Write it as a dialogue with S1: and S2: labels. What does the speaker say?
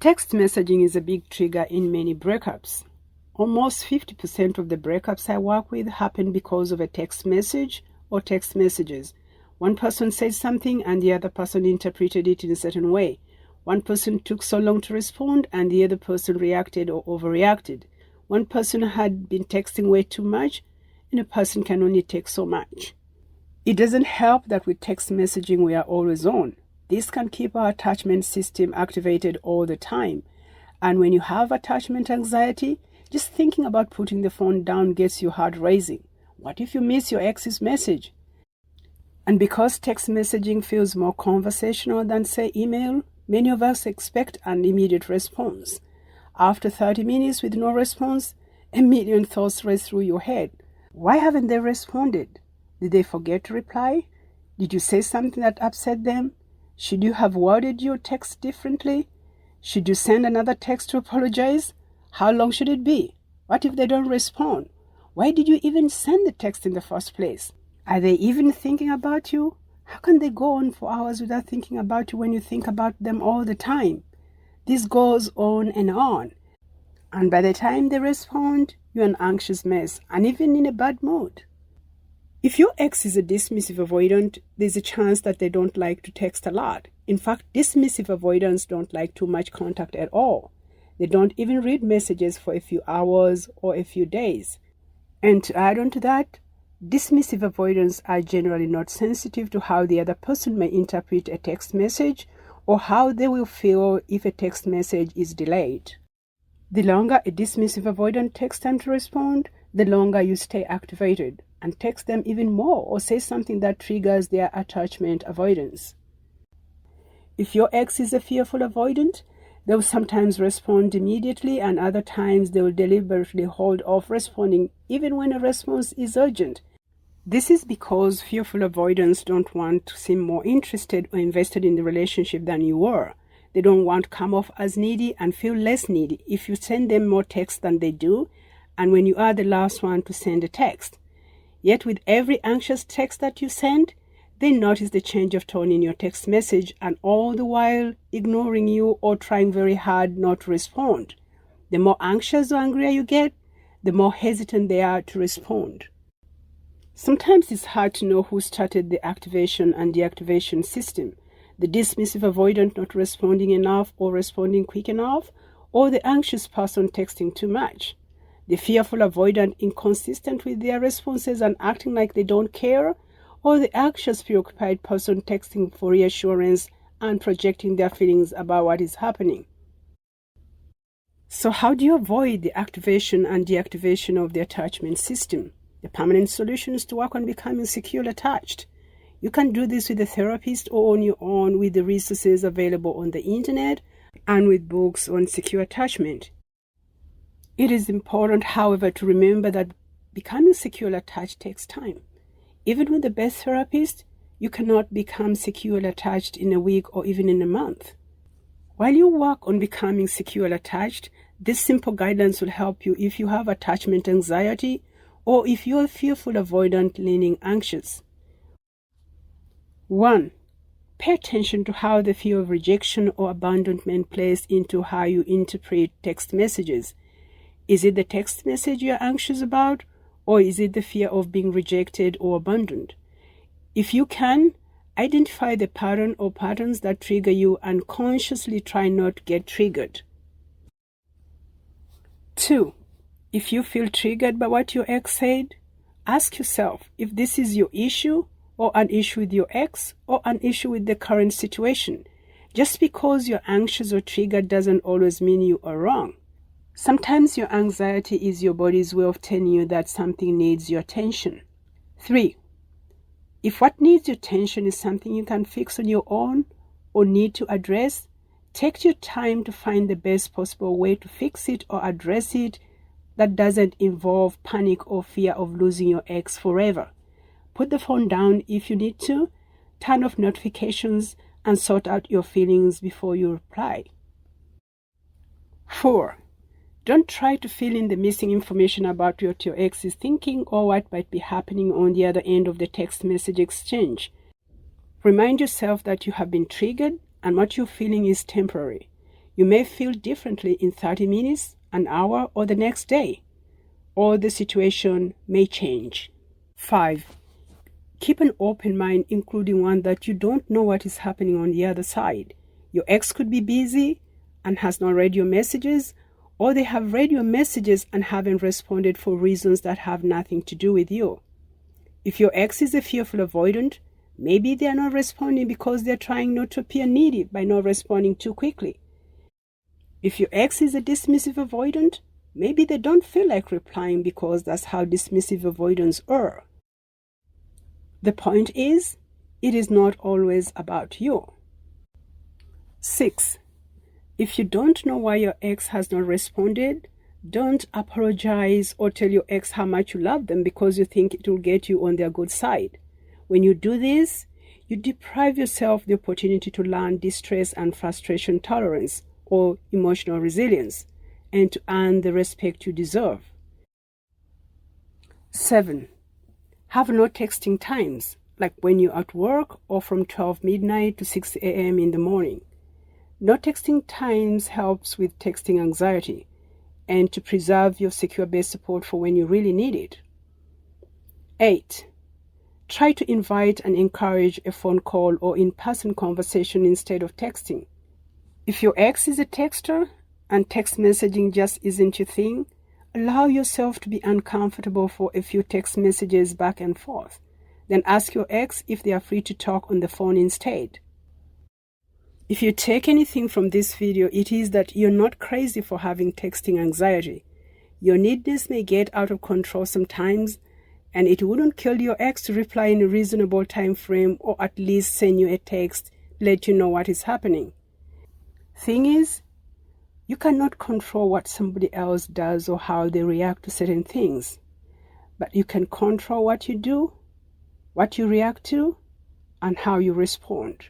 S1: Text messaging is a big trigger in many breakups. Almost 50% of the breakups I work with happen because of a text message or text messages. One person said something and the other person interpreted it in a certain way. One person took so long to respond and the other person reacted or overreacted. One person had been texting way too much and a person can only text so much. It doesn't help that with text messaging we are always on. This can keep our attachment system activated all the time. And when you have attachment anxiety, just thinking about putting the phone down gets your heart racing. What if you miss your ex's message? And because text messaging feels more conversational than, say, email, many of us expect an immediate response. After 30 minutes with no response, a million thoughts race through your head. Why haven't they responded? Did they forget to reply? Did you say something that upset them? Should you have worded your text differently? Should you send another text to apologize? How long should it be? What if they don't respond? Why did you even send the text in the first place? Are they even thinking about you? How can they go on for hours without thinking about you when you think about them all the time? This goes on. And by the time they respond, you're an anxious mess and even in a bad mood. If your ex is a dismissive avoidant, there's a chance that they don't like to text a lot. In fact, dismissive avoidants don't like too much contact at all. They don't even read messages for a few hours or a few days. And to add on to that, dismissive avoidants are generally not sensitive to how the other person may interpret a text message or how they will feel if a text message is delayed. The longer a dismissive avoidant takes time to respond, the longer you stay activated and text them even more or say something that triggers their attachment avoidance. If your ex is a fearful avoidant, they will sometimes respond immediately and other times they will deliberately hold off responding even when a response is urgent. This is because fearful avoidants don't want to seem more interested or invested in the relationship than you were. They don't want to come off as needy and feel less needy if you send them more text than they do and when you are the last one to send a text. Yet with every anxious text that you send, they notice the change of tone in your text message and all the while ignoring you or trying very hard not to respond. The more anxious or angrier you get, the more hesitant they are to respond. Sometimes it's hard to know who started the activation and deactivation system. The dismissive avoidant not responding enough or responding quick enough, or the anxious person texting too much. The fearful avoidant inconsistent with their responses and acting like they don't care, or the anxious preoccupied person texting for reassurance and projecting their feelings about what is happening. So how do you avoid the activation and deactivation of the attachment system? The permanent solution is to work on becoming secure attached. You can do this with a therapist or on your own with the resources available on the internet and with books on secure attachment. It is important, however, to remember that becoming securely attached takes time. Even with the best therapist, you cannot become securely attached in a week or even in a month. While you work on becoming securely attached, this simple guidance will help you if you have attachment anxiety or if you're a fearful avoidant leaning anxious. 1. Pay attention to how the fear of rejection or abandonment plays into how you interpret text messages. Is it the text message you're anxious about, or is it the fear of being rejected or abandoned? If you can, identify the pattern or patterns that trigger you and consciously try not to get triggered. 2. If you feel triggered by what your ex said, ask yourself if this is your issue or an issue with your ex or an issue with the current situation. Just because you're anxious or triggered doesn't always mean you are wrong. Sometimes your anxiety is your body's way of telling you that something needs your attention. 3. If what needs your attention is something you can fix on your own or need to address, take your time to find the best possible way to fix it or address it that doesn't involve panic or fear of losing your ex forever. Put the phone down if you need to, turn off notifications, and sort out your feelings before you reply. 4. Don't try to fill in the missing information about what your ex is thinking or what might be happening on the other end of the text message exchange. Remind yourself that you have been triggered and what you're feeling is temporary. You may feel differently in 30 minutes, an hour, or the next day, or the situation may change. 5. Keep an open mind, including one that you don't know what is happening on the other side. Your ex could be busy and has not read your messages, or they have read your messages and haven't responded for reasons that have nothing to do with you. If your ex is a fearful avoidant, maybe they are not responding because they're trying not to appear needy by not responding too quickly. If your ex is a dismissive avoidant, maybe they don't feel like replying because that's how dismissive avoidants are. The point is, it is not always about you. 6. If you don't know why your ex has not responded, don't apologize or tell your ex how much you love them because you think it will get you on their good side. When you do this, you deprive yourself the opportunity to learn distress and frustration tolerance or emotional resilience and to earn the respect you deserve. 7. Have no texting times, like when you're at work or from 12 midnight to 6 a.m. in the morning. No texting times helps with texting anxiety and to preserve your secure base support for when you really need it. 8. Try to invite and encourage a phone call or in-person conversation instead of texting. If your ex is a texter and text messaging just isn't your thing, allow yourself to be uncomfortable for a few text messages back and forth. Then ask your ex if they are free to talk on the phone instead. If you take anything from this video, it is that you're not crazy for having texting anxiety. Your neediness may get out of control sometimes, and it wouldn't kill your ex to reply in a reasonable time frame or at least send you a text, let you know what is happening. Thing is, you cannot control what somebody else does or how they react to certain things, but you can control what you do, what you react to, and how you respond.